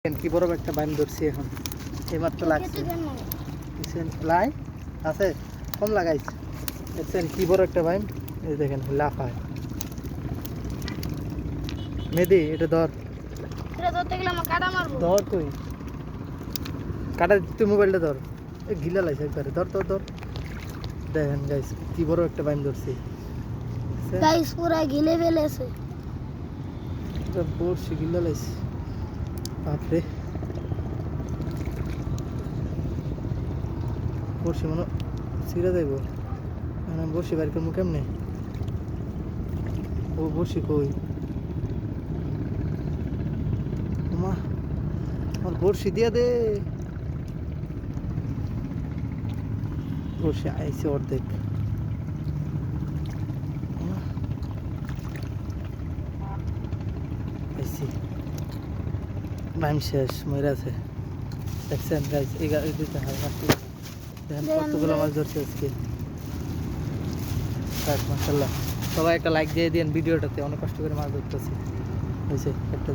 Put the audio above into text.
কি বড় একটা বাইম ধরছি এখন এইমাত্র লাগছে লাই আছে কম লাগাইছে দেখছেন কি বড় একটা বাইম এই দেখেন লাফায় মেদি এটা ধর ধরতে গেলে আমার কাটা মারবো ধর তুই কাটা তুই মোবাইলটা ধর এই গিলা লাইছে একবারে ধর ধর ধর দেখেন গাইস কি বড় একটা বাইম ধরছি গাইস পুরা গিলে ফেলেছে এটা বড়শি গিলা লাইছে বাপরে বড়শি মনে ছিঁড়ে যাইব মানে বড়শি বাইর করবো কেমনে ও বড়শি কই মা আমার বড়শি দিয়া দে বড়শি আইছে অর্ধেক আইছি বাইম শেষ মরে আছে দেখছেন গাইস এই দুইটা হাল মাছটি দেখেন কতগুলো মাছ ধরছে আজকে মাশাআল্লাহ সবাই একটা লাইক দিয়ে দিন ভিডিওটাতে অনেক কষ্ট করে মাছ ধরতেছি হয়েছে একটা